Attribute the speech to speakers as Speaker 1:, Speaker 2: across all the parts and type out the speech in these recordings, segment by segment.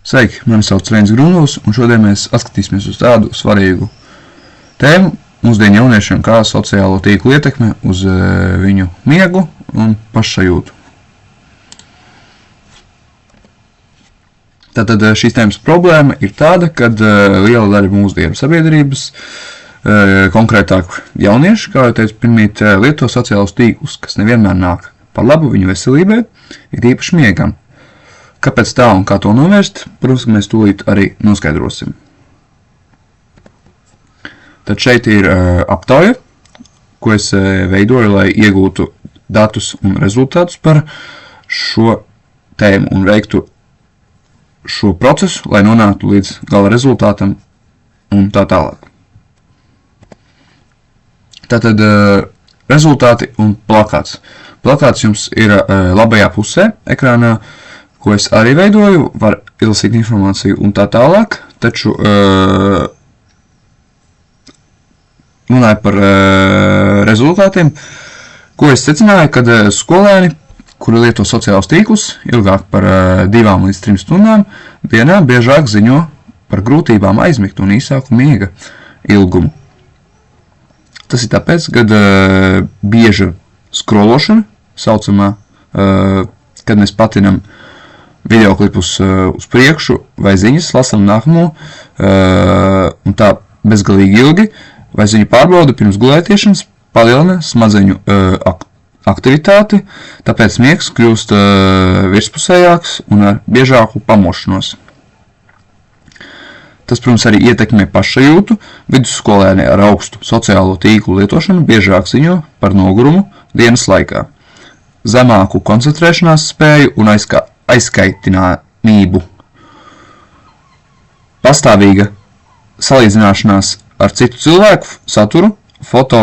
Speaker 1: Sveiki, mani sauc Reinis Grundls, un šodien mēs atskatīsimies uz tādu svarīgu tēmu mūsdienu jauniešiem kā sociālo tīklu ietekme uz viņu miegu un pašsajūtu. Tātad šīs tēmas problēma ir tāda, kad liela daļa mūsdienu sabiedrības, konkrētāk jaunieši, kā jau teicu, pirmīt lieto sociālos tīklus, kas nevienmēr nāk par labu viņu veselībai, ir īpaši miegam. Kāpēc tā un kā to novērst, protams, mēs tūlīt arī noskaidrosim. Tad šeit ir aptauja, ko es veidoju, lai iegūtu datus un rezultātus par šo tēmu un veiktu šo procesu, lai nonāktu līdz gala rezultātam un tā tālāk. Tātad rezultāti un plakāts. Plakāts jums ir labajā pusē ekrānā, ko es arī veidoju, var izlasīt informāciju un tā tālāk, taču runāju par rezultātiem, ko es secināju, kad skolēni, kuri lieto sociālos tīklus ilgāk par 2 līdz 3 stundām, dienā biežāk ziņo par grūtībām aizmigt un īsāku miega ilgumu. Tas ir tāpēc, kad bieža skrološana, saucamā, kad mēs patinam videoklipus uz priekšu vai ziņas, lasam nākamo un tā bezgalīgi ilgi, vai ziņu pārbauda pirms gulētiešanas palielina smadzeņu aktivitāti, tāpēc miegs kļūst virspusējāks un ar biežāku pamošanos. Tas, protams, arī ietekmē pašsajūtu. Vidusskolēni ar augstu sociālo tīklu lietošanu biežāk ziņo par nogurumu dienas laikā, zemāku koncentrēšanās spēju un aizkaitinājumību. Pastāvīga salīdzināšanās ar citu cilvēku saturu, foto,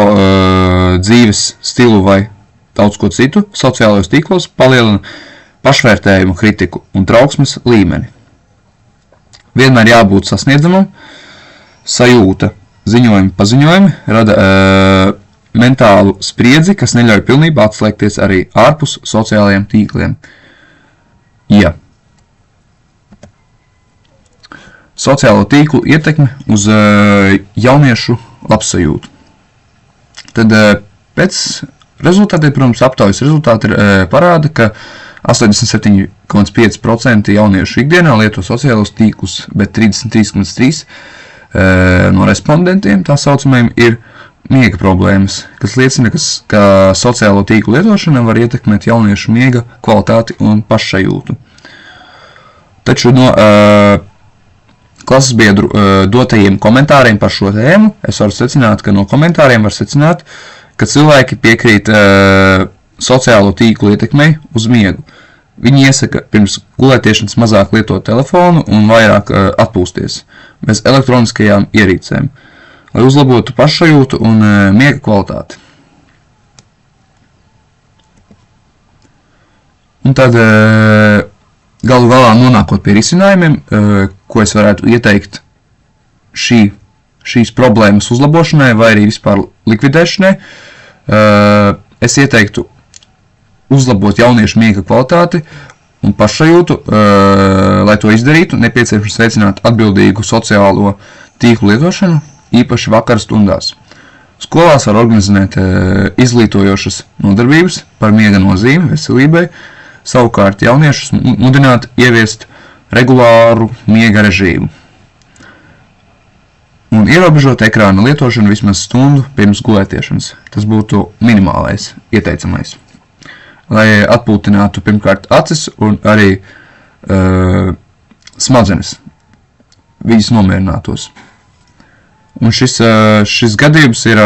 Speaker 1: dzīves stilu vai daudz ko citu sociālajos tīklos palielina pašvērtējumu, kritiku un trauksmes līmeni. Vienmēr jābūt sasniedzamam, sajūta, ziņojumi, paziņojumi rada mentālu spriedzi, kas neļauj pilnībā atslēgties arī ārpus sociālajiem tīkliem. Ja. Sociālo tīklu ietekme uz jauniešu labsajūtu. Tad pēc rezultātiem, protams, aptaujas rezultāti parāda, ka 87,5% jauniešu ikdienā lieto sociālos tīklus, bet 33,3% no respondentiem, tā saucamajiem, ir miega problēmas, kas liecina, ka sociālo tīklu lietošana var ietekmēt jauniešu miega kvalitāti un pašsajūtu. Taču no klases biedru dotajiem komentāriem par šo tēmu es varu secināt, ka no komentāriem var secināt, ka cilvēki piekrīt sociālo tīklu ietekmei uz miegu. Viņi iesaka pirms gulētiešanas mazāk lietot telefonu un vairāk atpūsties bez elektroniskajām ierīcēm, lai uzlabotu pašsajūtu un miega kvalitāti. Un tad galu galā nonākot pie risinājumiem, ko es varētu ieteikt šīs problēmas uzlabošanai vai arī vispār likvidēšanai, es ieteiktu uzlabot jauniešu miega kvalitāti un pašsajūtu. Lai to izdarītu, nepieciešams veicināt atbildīgu sociālo tīklu lietošanu, īpaši vakar stundās. Skolās var organizēt izglītojošas nodarbības par miega nozīmi veselībai, savukārt jauniešus mudināt ieviest regulāru miega režīmu un ierobežot ekrāna lietošanu vismaz stundu pirms gulētiešanas. Tas būtu minimālais ieteicamais, lai atpūtinātu pirmkārt acis un arī smadzenes, viņas nomierinātos. Un šis gadījums ir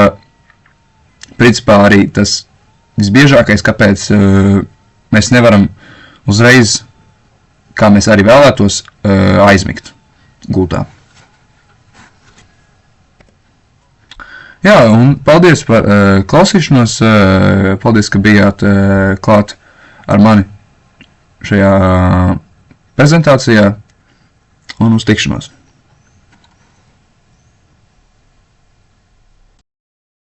Speaker 1: principā arī tas visbiežākais, kāpēc mēs nevaram uzreiz, kā mēs arī vēlētos, aizmigt gultā. Jā, un paldies par klausīšanos, paldies, ka bijāt klāt ar mani šajā prezentācijā un uz tikšanos.